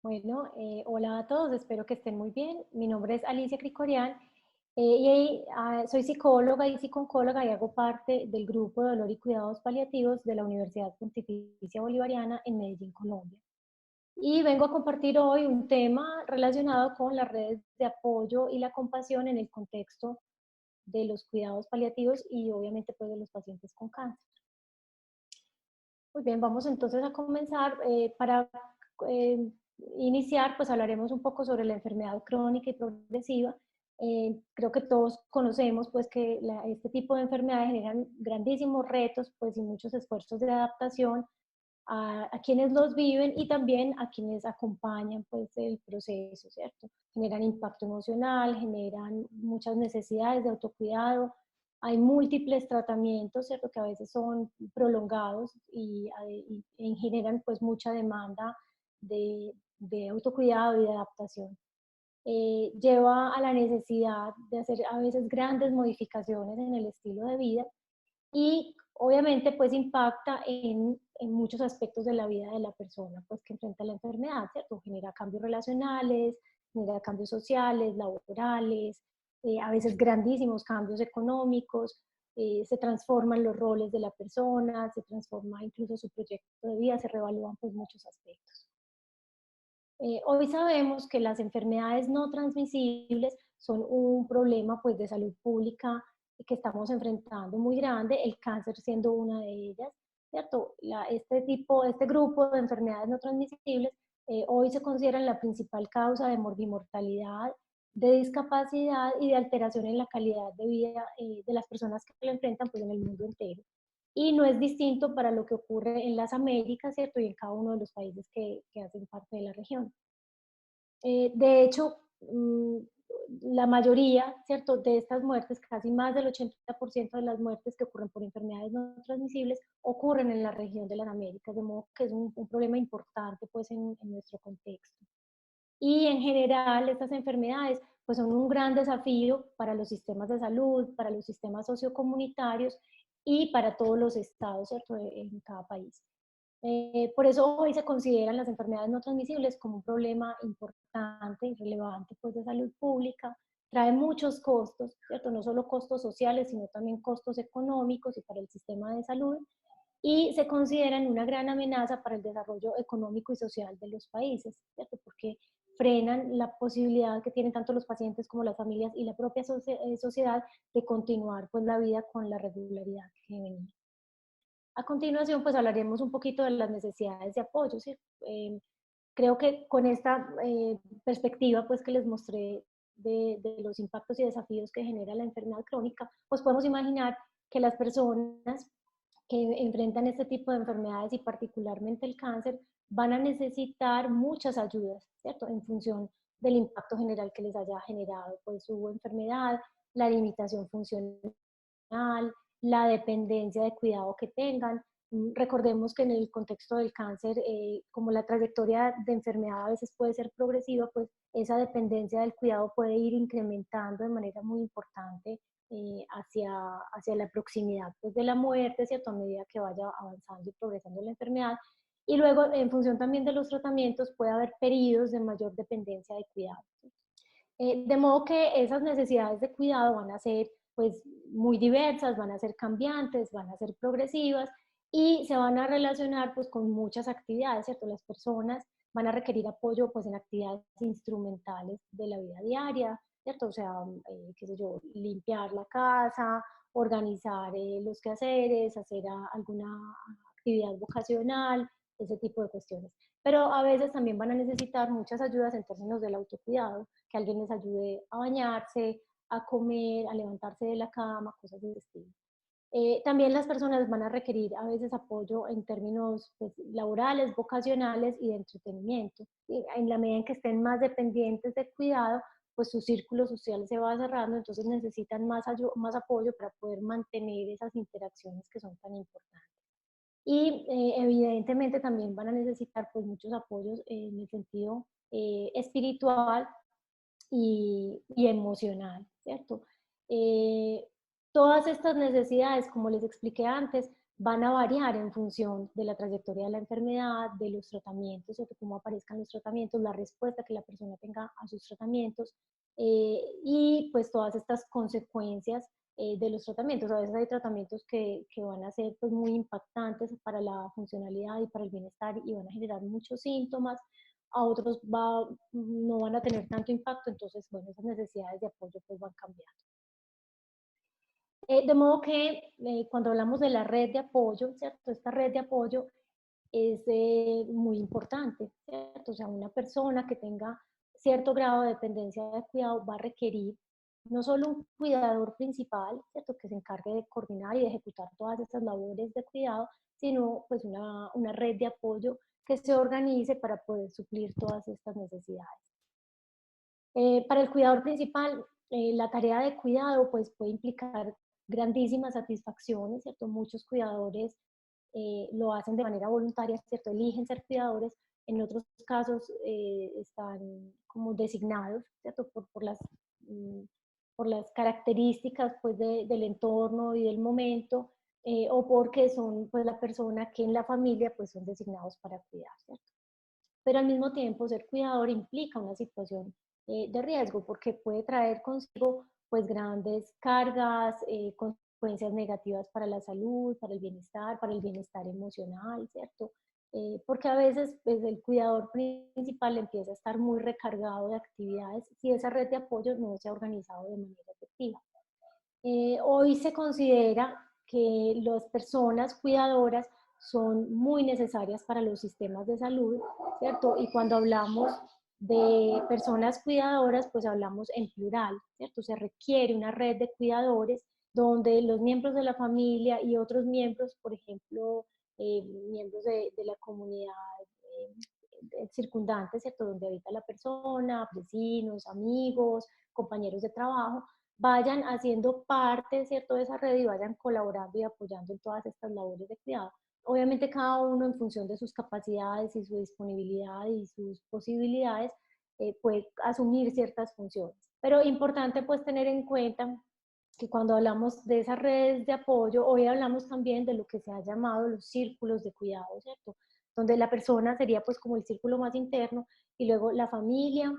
Bueno, hola a todos, espero que estén muy bien. Mi nombre es Alicia Cricorian soy psicóloga y psiconcóloga y hago parte del grupo de dolor y cuidados paliativos de la Universidad Pontificia Bolivariana en Medellín, Colombia. Y vengo a compartir hoy un tema relacionado con las redes de apoyo y la compasión en el contexto de los cuidados paliativos y obviamente pues de los pacientes con cáncer. Muy bien, vamos entonces a comenzar. Para eh, iniciar, pues hablaremos un poco sobre la enfermedad crónica y progresiva. Creo que todos conocemos pues que este tipo de enfermedades generan grandísimos retos pues y muchos esfuerzos de adaptación a quienes los viven y también a quienes acompañan pues el proceso, ¿cierto? Generan impacto emocional, generan muchas necesidades de autocuidado, hay múltiples tratamientos, ¿cierto? Que a veces son prolongados y generan pues mucha demanda de autocuidado y de adaptación. Lleva a la necesidad de hacer a veces grandes modificaciones en el estilo de vida y obviamente pues impacta en muchos aspectos de la vida de la persona pues que enfrenta la enfermedad, ¿cierto? Genera cambios relacionales, genera cambios sociales, laborales, a veces grandísimos cambios económicos, se transforman los roles de la persona, se transforma incluso su proyecto de vida, se reevalúan pues muchos aspectos. Hoy sabemos que las enfermedades no transmisibles son un problema pues, de salud pública que estamos enfrentando muy grande, el cáncer siendo una de ellas, ¿cierto? Este grupo de enfermedades no transmisibles hoy se consideran la principal causa de morbimortalidad, de discapacidad y de alteración en la calidad de vida de las personas que lo enfrentan pues, en el mundo entero. Y no es distinto para lo que ocurre en las Américas, ¿cierto? Y en cada uno de los países que hacen parte de la región. De hecho, la mayoría, ¿cierto?, de estas muertes, casi más del 80% de las muertes que ocurren por enfermedades no transmisibles, ocurren en la región de las Américas, de modo que es un problema importante pues, en nuestro contexto. Y en general, estas enfermedades pues, son un gran desafío para los sistemas de salud, para los sistemas sociocomunitarios y para todos los estados, ¿cierto?, en cada país. Por eso hoy se consideran las enfermedades no transmisibles como un problema importante y relevante pues, de salud pública. Trae muchos costos, ¿cierto? No solo costos sociales, sino también costos económicos y para el sistema de salud. Y se consideran una gran amenaza para el desarrollo económico y social de los países, ¿cierto? Porque frenan la posibilidad que tienen tanto los pacientes como las familias y la propia sociedad de continuar pues, la vida con la regularidad que venía. A continuación, pues hablaremos un poquito de las necesidades de apoyo. ¿Sí? Creo que con esta perspectiva pues, que les mostré de los impactos y desafíos que genera la enfermedad crónica, pues podemos imaginar que las personas que enfrentan este tipo de enfermedades y particularmente el cáncer van a necesitar muchas ayudas, ¿cierto? En función del impacto general que les haya generado pues, su enfermedad, la limitación funcional, la dependencia de cuidado que tengan. Recordemos que en el contexto del cáncer, como la trayectoria de enfermedad a veces puede ser progresiva, pues esa dependencia del cuidado puede ir incrementando de manera muy importante hacia la proximidad pues, de la muerte, ¿cierto? A medida que vaya avanzando y progresando la enfermedad. Y luego, en función también de los tratamientos, puede haber periodos de mayor dependencia de cuidado. De modo que esas necesidades de cuidado van a ser pues, muy diversas, van a ser cambiantes, van a ser progresivas y se van a relacionar pues, con muchas actividades, ¿cierto? Las personas van a requerir apoyo pues, en actividades instrumentales de la vida diaria, ¿cierto? O sea, qué sé yo, limpiar la casa, organizar los quehaceres, hacer alguna actividad vocacional, ese tipo de cuestiones. Pero a veces también van a necesitar muchas ayudas en términos del autocuidado, que alguien les ayude a bañarse, a comer, a levantarse de la cama, cosas de ese estilo. También las personas van a requerir a veces apoyo en términos pues, laborales, vocacionales y de entretenimiento. Y en la medida en que estén más dependientes de cuidado, pues su círculo social se va cerrando, entonces necesitan más apoyo para poder mantener esas interacciones que son tan importantes. Y evidentemente también van a necesitar pues, muchos apoyos en el sentido espiritual y emocional, ¿cierto? Eh, Todas estas necesidades, como les expliqué antes, van a variar en función de la trayectoria de la enfermedad, de los tratamientos, o de cómo aparezcan los tratamientos, la respuesta que la persona tenga a sus tratamientos, y pues todas estas consecuencias de los tratamientos. A veces hay tratamientos que van a ser pues muy impactantes para la funcionalidad y para el bienestar y van a generar muchos síntomas, a otros no van a tener tanto impacto, entonces, bueno, esas necesidades de apoyo pues van cambiando. De modo que cuando hablamos de la red de apoyo, ¿cierto? Esta red de apoyo es muy importante, ¿cierto? O sea, una persona que tenga cierto grado de dependencia de cuidado va a requerir no solo un cuidador principal, ¿cierto? Que se encargue de coordinar y de ejecutar todas estas labores de cuidado, sino pues una red de apoyo que se organice para poder suplir todas estas necesidades. Para el cuidador principal, la tarea de cuidado pues, puede implicar grandísimas satisfacciones, ¿cierto? Muchos cuidadores lo hacen de manera voluntaria, ¿cierto? Eligen ser cuidadores, en otros casos están como designados, ¿cierto? Mm, por las características pues, del entorno y del momento, o porque son pues, la persona que en la familia pues, son designados para cuidar, ¿cierto? Pero al mismo tiempo ser cuidador implica una situación de riesgo porque puede traer consigo pues grandes cargas, consecuencias negativas para la salud, para el bienestar emocional, ¿cierto? Porque a veces pues, el cuidador principal empieza a estar muy recargado de actividades si esa red de apoyo no se ha organizado de manera efectiva. Hoy se considera que las personas cuidadoras son muy necesarias para los sistemas de salud, ¿cierto? Y cuando hablamos de personas cuidadoras, pues hablamos en plural, ¿cierto? Se requiere una red de cuidadores donde los miembros de la familia y otros miembros, por ejemplo, miembros de la comunidad circundante, ¿cierto? Donde habita la persona, vecinos, amigos, compañeros de trabajo, vayan haciendo parte, ¿cierto?, de esa red y vayan colaborando y apoyando en todas estas labores de cuidado. Obviamente cada uno en función de sus capacidades y su disponibilidad y sus posibilidades puede asumir ciertas funciones. Pero importante pues tener en cuenta que cuando hablamos de esas redes de apoyo, hoy hablamos también de lo que se ha llamado los círculos de cuidado, ¿cierto? Donde la persona sería pues como el círculo más interno y luego la familia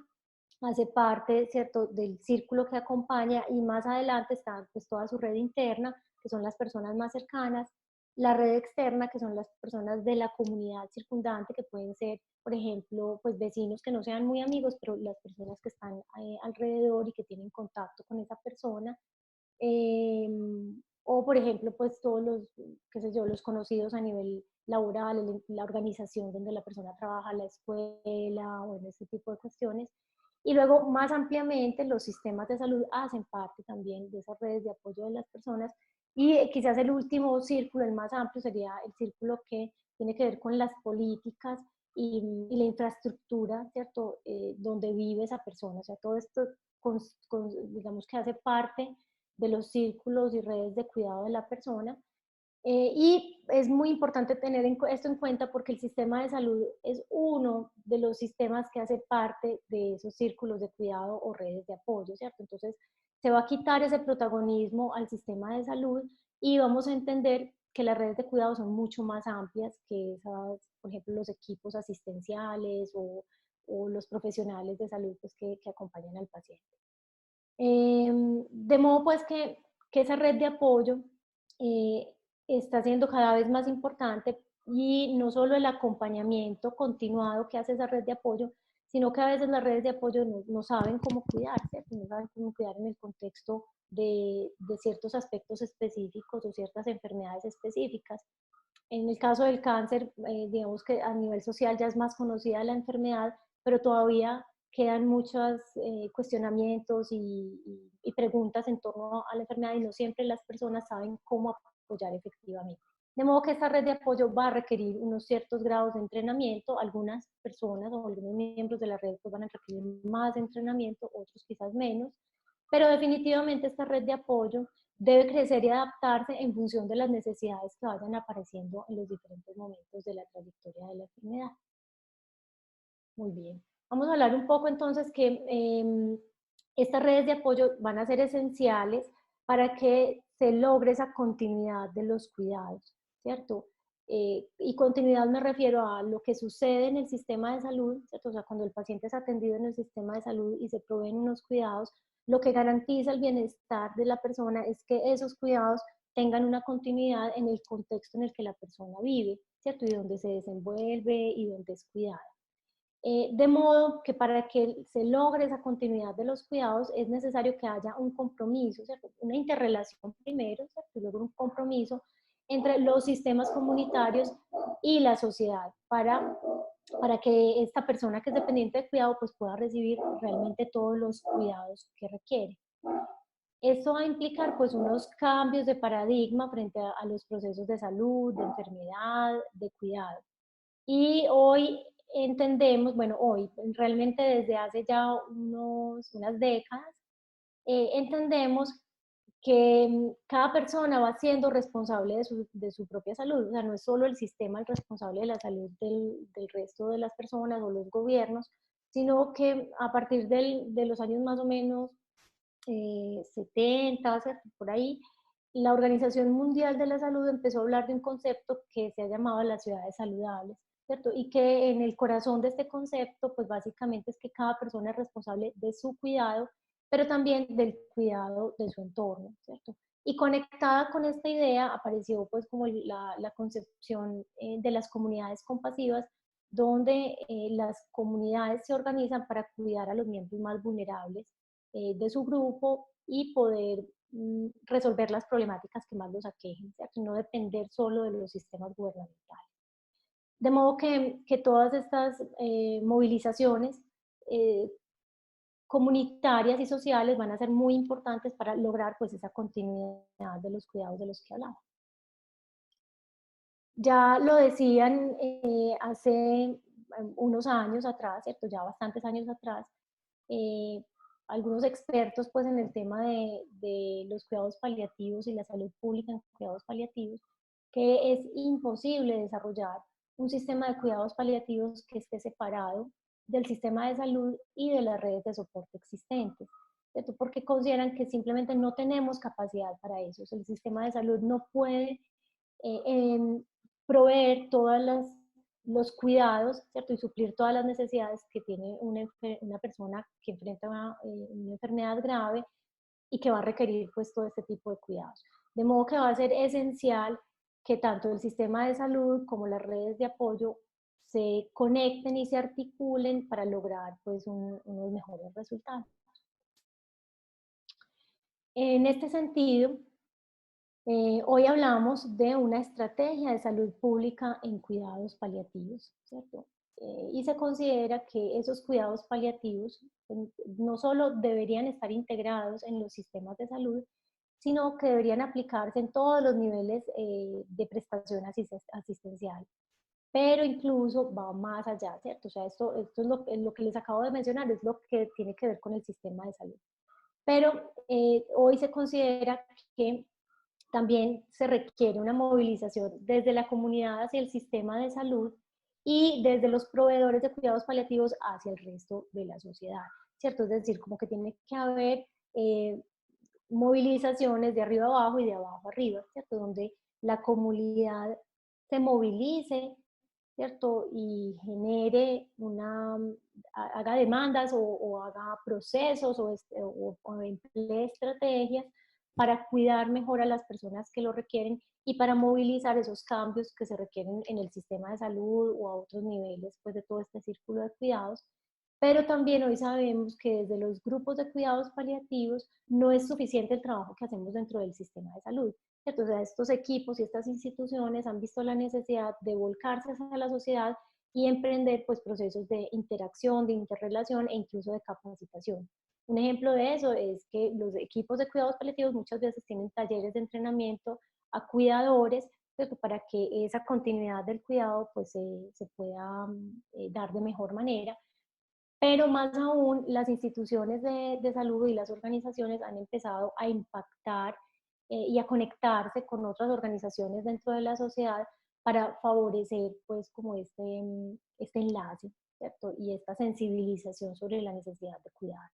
hace parte, ¿cierto?, del círculo que acompaña y más adelante está pues toda su red interna, que son las personas más cercanas, la red externa, que son las personas de la comunidad circundante, que pueden ser, por ejemplo, pues vecinos que no sean muy amigos, pero las personas que están alrededor y que tienen contacto con esa persona, eh, o por ejemplo, pues todos los, qué sé yo, los conocidos a nivel laboral, la organización donde la persona trabaja, la escuela, o en ese tipo de cuestiones. Y luego, más ampliamente, los sistemas de salud hacen parte también de esas redes de apoyo de las personas. Y quizás el último círculo, el más amplio, sería el círculo que tiene que ver con las políticas y la infraestructura, ¿cierto? Donde vive esa persona. O sea, todo esto, digamos que hace parte de los círculos y redes de cuidado de la persona. Y es muy importante tener esto en cuenta porque el sistema de salud es uno de los sistemas que hace parte de esos círculos de cuidado o redes de apoyo, ¿cierto? Entonces, se va a quitar ese protagonismo al sistema de salud y vamos a entender que las redes de cuidado son mucho más amplias que esas, por ejemplo, los equipos asistenciales o los profesionales de salud pues, que acompañan al paciente. De modo pues que esa red de apoyo eh, está siendo cada vez más importante y no solo el acompañamiento continuado que hace esa red de apoyo, sino que a veces las redes de apoyo no saben cómo cuidarse, no saben cómo cuidar en el contexto de ciertos aspectos específicos o ciertas enfermedades específicas. En el caso del cáncer, digamos que a nivel social ya es más conocida la enfermedad, pero todavía quedan muchos cuestionamientos y preguntas en torno a la enfermedad y no siempre las personas saben cómo apoyar efectivamente. De modo que esta red de apoyo va a requerir unos ciertos grados de entrenamiento. Algunas personas o algunos miembros de la red pues van a requerir más entrenamiento, otros quizás menos, pero definitivamente esta red de apoyo debe crecer y adaptarse en función de las necesidades que vayan apareciendo en los diferentes momentos de la trayectoria de la enfermedad. Muy bien. Vamos a hablar un poco entonces que estas redes de apoyo van a ser esenciales para que se logre esa continuidad de los cuidados. ¿cierto? Y continuidad me refiero a lo que sucede en el sistema de salud, ¿cierto? O sea, cuando el paciente es atendido en el sistema de salud y se proveen unos cuidados, lo que garantiza el bienestar de la persona es que esos cuidados tengan una continuidad en el contexto en el que la persona vive, ¿cierto? Y donde se desenvuelve y donde es cuidada. De modo que para que se logre esa continuidad de los cuidados es necesario que haya un compromiso, ¿cierto? Una interrelación primero, ¿cierto? Y luego un compromiso entre los sistemas comunitarios y la sociedad para que esta persona que es dependiente de cuidado pues pueda recibir realmente todos los cuidados que requiere. Esto va a implicar pues unos cambios de paradigma frente a los procesos de salud, de enfermedad, de cuidado. Y hoy entendemos, bueno, hoy, realmente desde hace ya unas décadas, entendemos que cada persona va siendo responsable de su propia salud. O sea, no es solo el sistema el responsable de la salud del resto de las personas o los gobiernos, sino que a partir de los años más o menos 70, por ahí, la Organización Mundial de la Salud empezó a hablar de un concepto que se ha llamado las ciudades saludables, ¿cierto? Y que en el corazón de este concepto, pues básicamente es que cada persona es responsable de su cuidado, pero también del cuidado de su entorno, ¿cierto? Y conectada con esta idea apareció pues como la concepción de las comunidades compasivas, donde las comunidades se organizan para cuidar a los miembros más vulnerables de su grupo y poder resolver las problemáticas que más los aquejen, ¿cierto? No depender solo de los sistemas gubernamentales. De modo que todas estas movilizaciones eh, comunitarias y sociales van a ser muy importantes para lograr pues esa continuidad de los cuidados de los que hablamos. Ya lo decían hace unos años atrás, ¿cierto? Ya bastantes años atrás, eh, algunos expertos pues en el tema de los cuidados paliativos y la salud pública en cuidados paliativos, que es imposible desarrollar un sistema de cuidados paliativos que esté separado del sistema de salud y de las redes de soporte existentes, ¿cierto? Porque consideran que simplemente no tenemos capacidad para eso. O sea, el sistema de salud no puede en proveer los cuidados, ¿cierto? Y suplir todas las necesidades que tiene una persona que enfrenta una enfermedad grave y que va a requerir pues todo este tipo de cuidados. De modo que va a ser esencial que tanto el sistema de salud como las redes de apoyo se conecten y se articulen para lograr pues unos mejores resultados. En este sentido, hoy hablamos de una estrategia de salud pública en cuidados paliativos, ¿cierto? Y se considera que esos cuidados paliativos no solo deberían estar integrados en los sistemas de salud, sino que deberían aplicarse en todos los niveles de prestación asistencial. Pero incluso va más allá, ¿cierto? O sea, esto es lo que les acabo de mencionar, es lo que tiene que ver con el sistema de salud. Pero hoy se considera que también se requiere una movilización desde la comunidad hacia el sistema de salud y desde los proveedores de cuidados paliativos hacia el resto de la sociedad, ¿cierto? Es decir, como que tiene que haber movilizaciones de arriba abajo y de abajo arriba, ¿cierto? Donde la comunidad se movilice, ¿cierto? Y genere haga demandas o haga procesos o emplee estrategias para cuidar mejor a las personas que lo requieren y para movilizar esos cambios que se requieren en el sistema de salud o a otros niveles pues, de todo este círculo de cuidados. Pero también hoy sabemos que desde los grupos de cuidados paliativos no es suficiente el trabajo que hacemos dentro del sistema de salud. Entonces, estos equipos y estas instituciones han visto la necesidad de volcarse hacia la sociedad y emprender pues, procesos de interacción, de interrelación e incluso de capacitación. Un ejemplo de eso es que los equipos de cuidados paliativos muchas veces tienen talleres de entrenamiento a cuidadores, ¿cierto? Para que esa continuidad del cuidado pues, se pueda dar de mejor manera. Pero más aún, las instituciones de salud y las organizaciones han empezado a impactar y a conectarse con otras organizaciones dentro de la sociedad para favorecer pues como este enlace, ¿cierto? Y esta sensibilización sobre la necesidad de cuidar.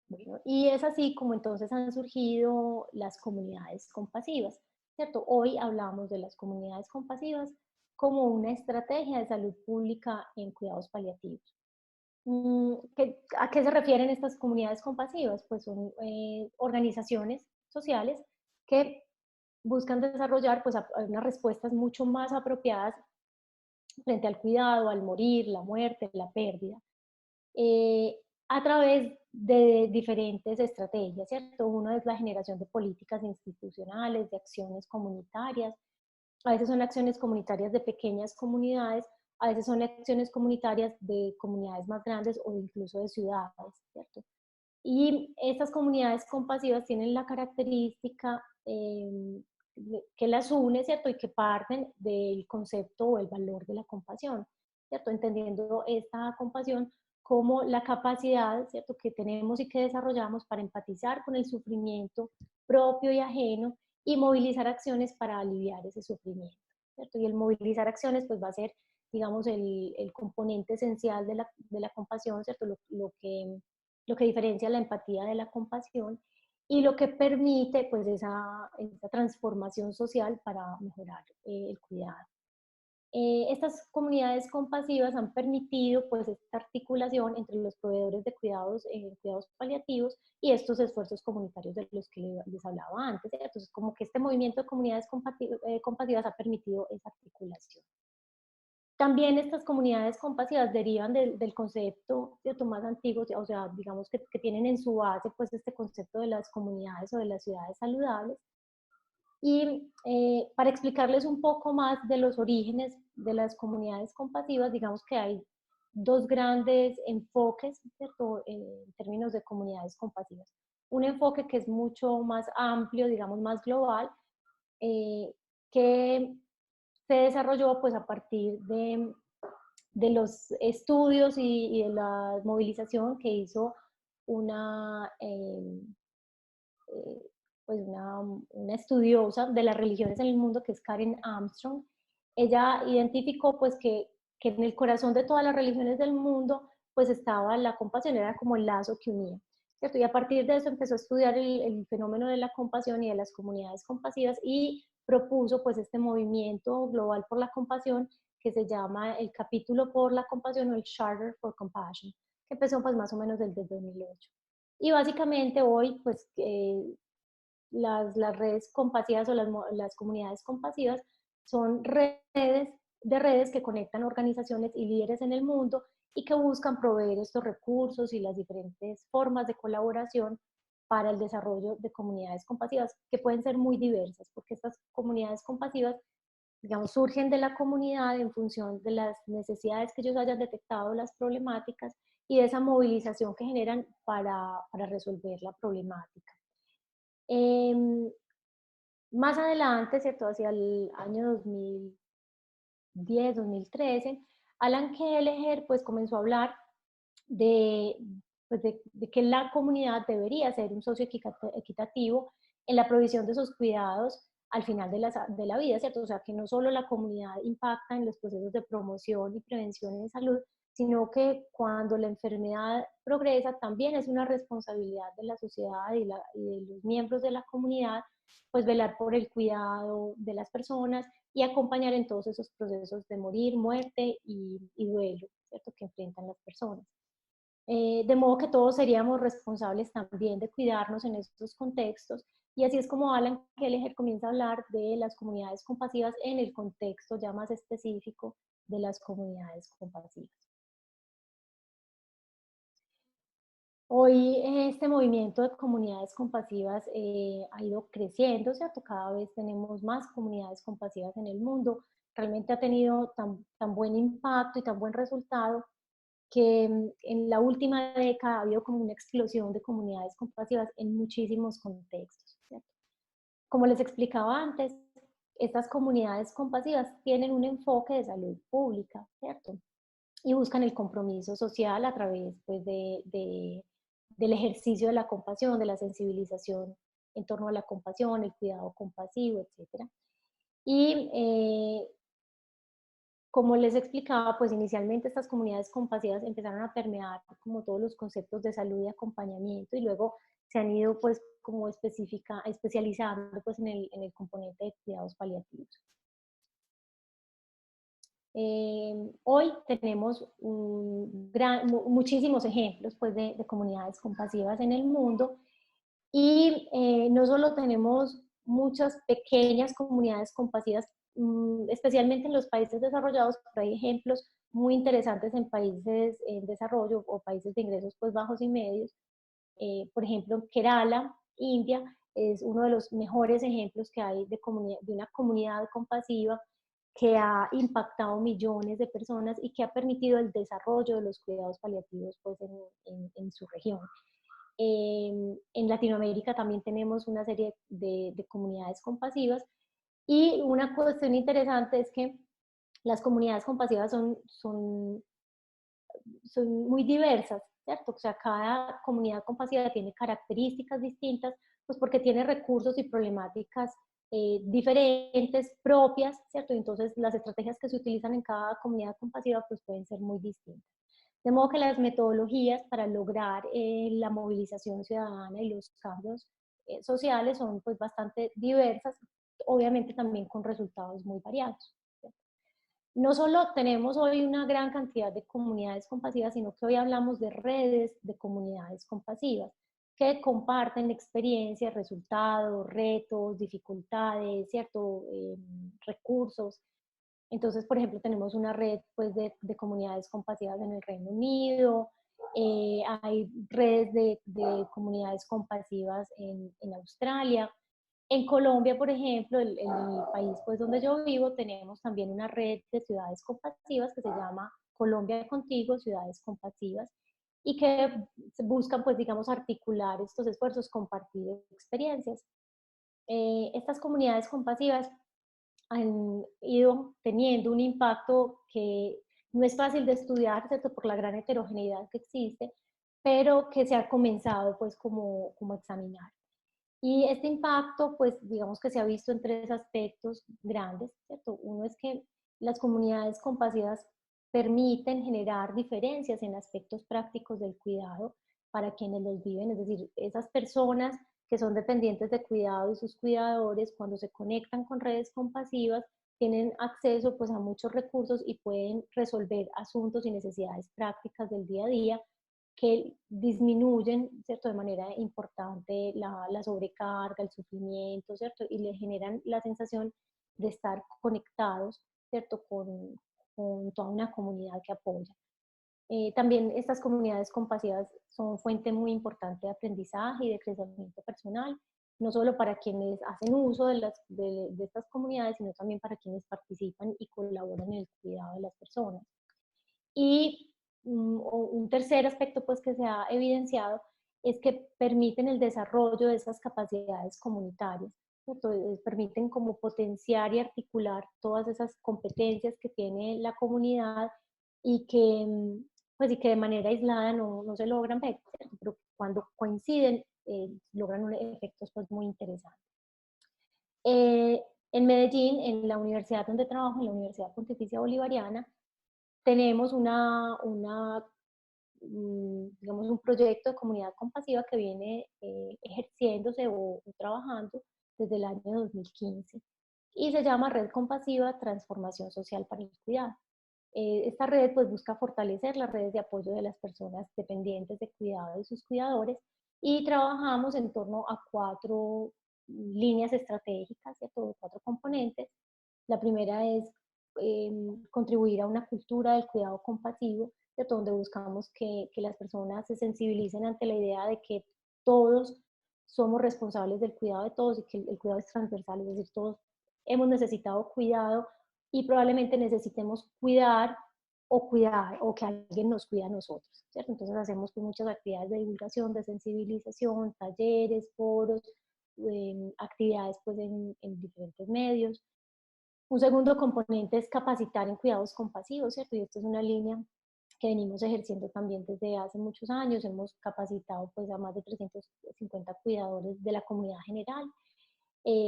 Bueno, y es así como entonces han surgido las comunidades compasivas. ¿cierto? Hoy hablamos de las comunidades compasivas como una estrategia de salud pública en cuidados paliativos. ¿A qué se refieren estas comunidades compasivas? Pues son organizaciones sociales que buscan desarrollar pues, unas respuestas mucho más apropiadas frente al cuidado, al morir, la muerte, la pérdida, eh, a través de diferentes estrategias, ¿cierto? Uno es la generación de políticas institucionales, de acciones comunitarias. A veces son acciones comunitarias de pequeñas comunidades, a veces son acciones comunitarias de comunidades más grandes o incluso de ciudades, ¿cierto? Y estas comunidades compasivas tienen la característica que las une, ¿cierto? Y que parten del concepto o el valor de la compasión, ¿cierto? Entendiendo esta compasión como la capacidad, ¿cierto? Que tenemos y que desarrollamos para empatizar con el sufrimiento propio y ajeno y movilizar acciones para aliviar ese sufrimiento, ¿cierto? Y el movilizar acciones pues va a ser, digamos, el componente esencial de la compasión, ¿cierto? Lo que diferencia la empatía de la compasión y lo que permite pues esa transformación social para mejorar el cuidado. Estas comunidades compasivas han permitido pues esta articulación entre los proveedores de cuidados paliativos y estos esfuerzos comunitarios de los que les hablaba antes. Entonces como que este movimiento de comunidades compasivas ha permitido esa articulación. También estas comunidades compasivas derivan del concepto, ¿cierto?, más antiguo, o sea, digamos que tienen en su base pues este concepto de las comunidades o de las ciudades saludables. Y para explicarles un poco más de los orígenes de las comunidades compasivas, digamos que hay dos grandes enfoques, ¿cierto?, en términos de comunidades compasivas. Un enfoque que es mucho más amplio, digamos más global, que se desarrolló pues a partir de los estudios y de la movilización que hizo una, eh, pues una estudiosa de las religiones en el mundo, que es Karen Armstrong. Ella identificó pues que en el corazón de todas las religiones del mundo pues estaba la compasión, era como el lazo que unía, ¿cierto? Y a partir de eso empezó a estudiar el fenómeno de la compasión y de las comunidades compasivas y propuso pues este movimiento global por la compasión que se llama el Capítulo por la Compasión o el Charter for Compassion, que empezó pues más o menos desde 2008. Y básicamente hoy pues las redes compasivas o las comunidades compasivas son redes que conectan organizaciones y líderes en el mundo y que buscan proveer estos recursos y las diferentes formas de colaboración para el desarrollo de comunidades compasivas, que pueden ser muy diversas, porque estas comunidades compasivas, digamos, surgen de la comunidad en función de las necesidades que ellos hayan detectado, las problemáticas, y de esa movilización que generan para resolver la problemática. Más adelante, ¿cierto?, hacia el año 2010, 2013, Alan Kelleher pues comenzó a hablar de, pues, de que la comunidad debería ser un socio equitativo en la provisión de esos cuidados al final de la vida, ¿cierto? O sea, que no solo la comunidad impacta en los procesos de promoción y prevención en salud, sino que cuando la enfermedad progresa también es una responsabilidad de la sociedad y de los miembros de la comunidad, pues velar por el cuidado de las personas y acompañar en todos esos procesos de morir, muerte y duelo, ¿cierto?, que enfrentan las personas. De modo que todos seríamos responsables también de cuidarnos en estos contextos, y así es como Alan Kelleher comienza a hablar de las comunidades compasivas en el contexto ya más específico de las comunidades compasivas. Hoy este movimiento de comunidades compasivas ha ido creciendo, ¿cierto? Cada vez tenemos más comunidades compasivas en el mundo. Realmente ha tenido tan buen impacto y tan buen resultado que en la última década ha habido como una explosión de comunidades compasivas en muchísimos contextos, ¿cierto? Como les explicaba antes, estas comunidades compasivas tienen un enfoque de salud pública, ¿cierto? Y buscan el compromiso social a través pues, del ejercicio de la compasión, de la sensibilización en torno a la compasión, el cuidado compasivo, etc. Y como les explicaba, pues inicialmente estas comunidades compasivas empezaron a permear como todos los conceptos de salud y acompañamiento, y luego se han ido pues como especializando pues en el componente de cuidados paliativos. Hoy tenemos muchísimos ejemplos pues, de comunidades compasivas en el mundo y no solo tenemos muchas pequeñas comunidades compasivas, especialmente en los países desarrollados, pero hay ejemplos muy interesantes en países en desarrollo o países de ingresos pues, bajos y medios. Por ejemplo, Kerala, India, es uno de los mejores ejemplos que hay de una comunidad compasiva que ha impactado millones de personas y que ha permitido el desarrollo de los cuidados paliativos pues, en su región. En Latinoamérica también tenemos una serie de comunidades compasivas y una cuestión interesante es que las comunidades compasivas son muy diversas, ¿cierto? O sea, cada comunidad compasiva tiene características distintas, pues porque tiene recursos y problemáticas diferentes, propias, ¿cierto? Entonces, las estrategias que se utilizan en cada comunidad compasiva pues pueden ser muy distintas. De modo que las metodologías para lograr la movilización ciudadana y los cambios sociales son pues bastante diversas, obviamente también con resultados muy variados. No solo tenemos hoy una gran cantidad de comunidades compasivas, sino que hoy hablamos de redes de comunidades compasivas que comparten experiencias, resultados, retos, dificultades, ¿cierto? Recursos. Entonces, por ejemplo, tenemos una red pues, de comunidades compasivas en el Reino Unido, hay redes de comunidades compasivas en Australia. En Colombia, por ejemplo, el país pues, donde yo vivo, tenemos también una red de ciudades compasivas que se llama Colombia Contigo, Ciudades Compasivas, y que buscan, pues, digamos, articular estos esfuerzos, compartir experiencias. Estas comunidades compasivas han ido teniendo un impacto que no es fácil de estudiar, ¿cierto? Por la gran heterogeneidad que existe, pero que se ha comenzado pues como a examinar. Y este impacto, pues digamos que se ha visto en tres aspectos grandes, ¿cierto? Uno es que las comunidades compasivas permiten generar diferencias en aspectos prácticos del cuidado para quienes los viven, es decir, esas personas que son dependientes de cuidado y sus cuidadores, cuando se conectan con redes compasivas, tienen acceso pues a muchos recursos y pueden resolver asuntos y necesidades prácticas del día a día que disminuyen, ¿cierto? De manera importante la sobrecarga, el sufrimiento, ¿cierto? Y le generan la sensación de estar conectados, ¿cierto? Con toda una comunidad que apoya. También estas comunidades compasivas son fuente muy importante de aprendizaje y de crecimiento personal, no solo para quienes hacen uso de estas comunidades, sino también para quienes participan y colaboran en el cuidado de las personas. Y un tercer aspecto pues, que se ha evidenciado es que permiten el desarrollo de esas capacidades comunitarias, permiten como potenciar y articular todas esas competencias que tiene la comunidad y que, pues, y que de manera aislada no se logran ver, ¿cierto? Pero cuando coinciden logran efectos pues, muy interesantes. En Medellín, en la universidad donde trabajo, en la Universidad Pontificia Bolivariana, tenemos digamos, un proyecto de comunidad compasiva que viene ejerciéndose o trabajando desde el año 2015 y se llama Red Compasiva Transformación Social para el Cuidado. Esta red pues, busca fortalecer las redes de apoyo de las personas dependientes de cuidado de sus cuidadores y trabajamos en torno a 4 líneas estratégicas, ¿cierto? 4 componentes. La primera es contribuir a una cultura del cuidado compasivo, de donde buscamos que las personas se sensibilicen ante la idea de que todos somos responsables del cuidado de todos y que el cuidado es transversal, es decir, todos hemos necesitado cuidado y probablemente necesitemos cuidar o que alguien nos cuida a nosotros, ¿cierto? Entonces hacemos pues, muchas actividades de divulgación, de sensibilización, talleres, foros, actividades pues, en diferentes medios. Un segundo componente es capacitar en cuidados compasivos, ¿cierto? Y esto es una línea que venimos ejerciendo también desde hace muchos años. Hemos capacitado pues, a más de 350 cuidadores de la comunidad general.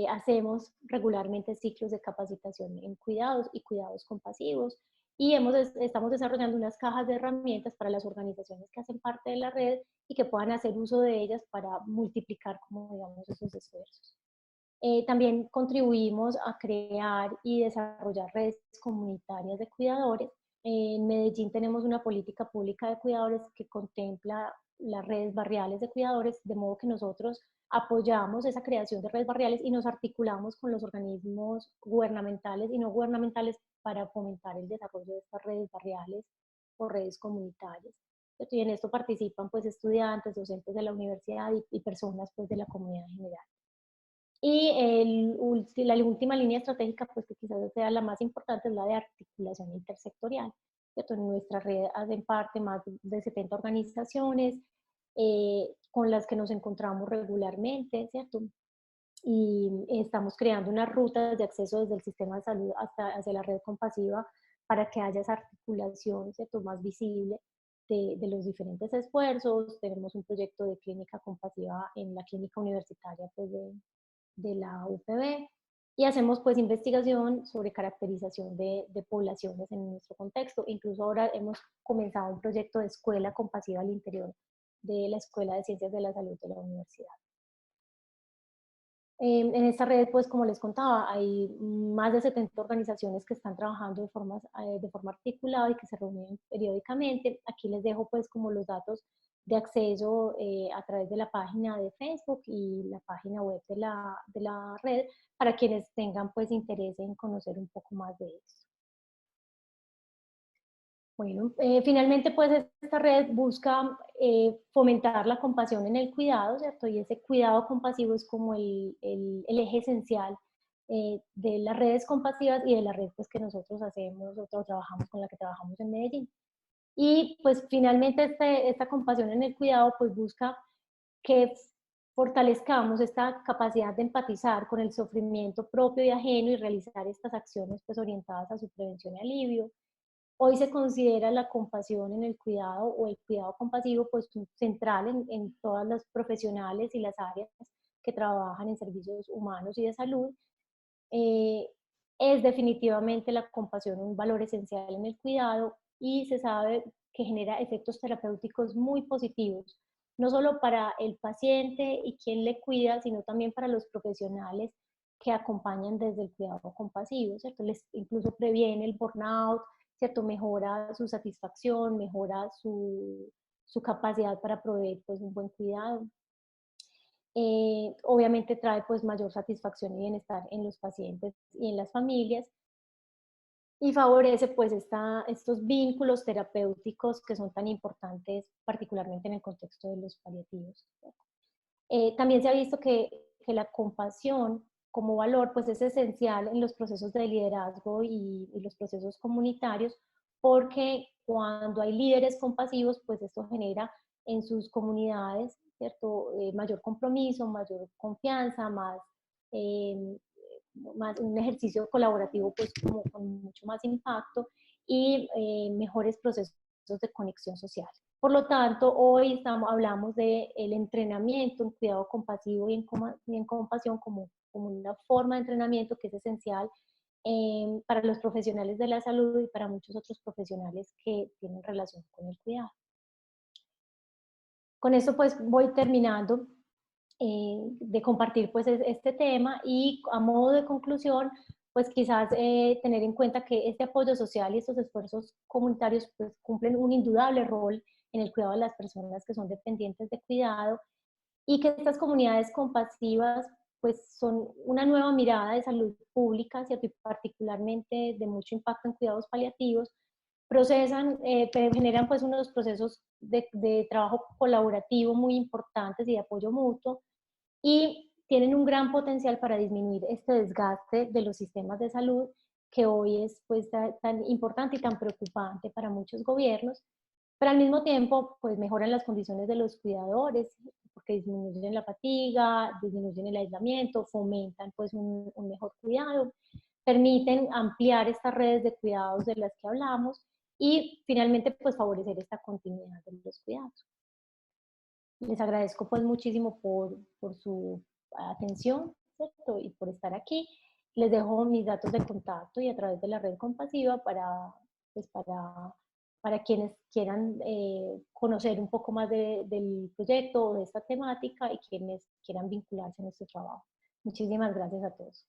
Hacemos regularmente ciclos de capacitación en cuidados y cuidados compasivos. y estamos desarrollando unas cajas de herramientas para las organizaciones que hacen parte de la red y que puedan hacer uso de ellas para multiplicar, como digamos, esos esfuerzos. También contribuimos a crear y desarrollar redes comunitarias de cuidadores. En Medellín tenemos una política pública de cuidadores que contempla las redes barriales de cuidadores, de modo que nosotros apoyamos esa creación de redes barriales y nos articulamos con los organismos gubernamentales y no gubernamentales para fomentar el desarrollo de estas redes barriales o redes comunitarias. Y en esto participan pues estudiantes, docentes de la universidad y personas pues de la comunidad en general. Y la última línea estratégica, pues que quizás sea la más importante, es la de articulación intersectorial. ¿Cierto? En nuestra red hacen parte más de 70 organizaciones con las que nos encontramos regularmente, ¿cierto? Y estamos creando unas rutas de acceso desde el sistema de salud hasta hacia la red compasiva para que haya esa articulación, ¿cierto?, más visible de los diferentes esfuerzos. Tenemos un proyecto de clínica compasiva en la clínica universitaria pues, de la UPB y hacemos pues investigación sobre caracterización de poblaciones en nuestro contexto. Incluso ahora hemos comenzado un proyecto de escuela compasiva al interior de la Escuela de Ciencias de la Salud de la universidad. En esta red, pues como les contaba, hay más de 70 organizaciones que están trabajando de forma articulada y que se reúnen periódicamente. Aquí les dejo pues como los datos de acceso a través de la página de Facebook y la página web de la red para quienes tengan pues interés en conocer un poco más de esto. Bueno, finalmente pues esta red busca fomentar la compasión en el cuidado, ¿cierto? Y ese cuidado compasivo es como el eje esencial de las redes compasivas y de la red pues que nosotros hacemos o trabajamos con la que trabajamos en Medellín. Y pues finalmente esta compasión en el cuidado pues busca que fortalezcamos esta capacidad de empatizar con el sufrimiento propio y ajeno y realizar estas acciones pues orientadas a su prevención y alivio. Hoy se considera la compasión en el cuidado o el cuidado compasivo pues central en todas las profesionales y las áreas que trabajan en servicios humanos y de salud. Eh, es definitivamente la compasión un valor esencial en el cuidado y se sabe que genera efectos terapéuticos muy positivos, no solo para el paciente y quien le cuida, sino también para los profesionales que acompañan desde el cuidado compasivo, ¿cierto? Incluso previene el burnout, ¿cierto? Mejora su satisfacción, mejora su capacidad para proveer pues, un buen cuidado. Obviamente trae pues mayor satisfacción y bienestar en los pacientes y en las familias y favorece pues estos vínculos terapéuticos que son tan importantes particularmente en el contexto de los paliativos. También se ha visto que la compasión como valor pues es esencial en los procesos de liderazgo y los procesos comunitarios porque cuando hay líderes compasivos pues esto genera en sus comunidades, ¿cierto? Mayor compromiso, mayor confianza, eh, más un ejercicio colaborativo pues como con mucho más impacto y mejores procesos de conexión social. Por lo tanto, hoy hablamos del entrenamiento en cuidado compasivo y en compasión como una forma de entrenamiento que es esencial para los profesionales de la salud y para muchos otros profesionales que tienen relación con el cuidado. Con esto pues voy terminando de compartir pues este tema y a modo de conclusión pues quizás tener en cuenta que este apoyo social y estos esfuerzos comunitarios pues cumplen un indudable rol en el cuidado de las personas que son dependientes de cuidado y que estas comunidades compasivas pues son una nueva mirada de salud pública, ¿cierto? Y particularmente de mucho impacto en cuidados paliativos, generan pues unos procesos de trabajo colaborativo muy importantes y de apoyo mutuo y tienen un gran potencial para disminuir este desgaste de los sistemas de salud que hoy es pues tan importante y tan preocupante para muchos gobiernos, pero al mismo tiempo pues mejoran las condiciones de los cuidadores porque disminuyen la fatiga, disminuyen el aislamiento, fomentan pues un mejor cuidado, permiten ampliar estas redes de cuidados de las que hablamos y finalmente pues favorecer esta continuidad de los cuidados. Les agradezco pues muchísimo por su atención, ¿cierto? Y por estar aquí. Les dejo mis datos de contacto y a través de la red compasiva para pues para quienes quieran conocer un poco más del proyecto o de esta temática y quienes quieran vincularse en este trabajo. Muchísimas gracias a todos.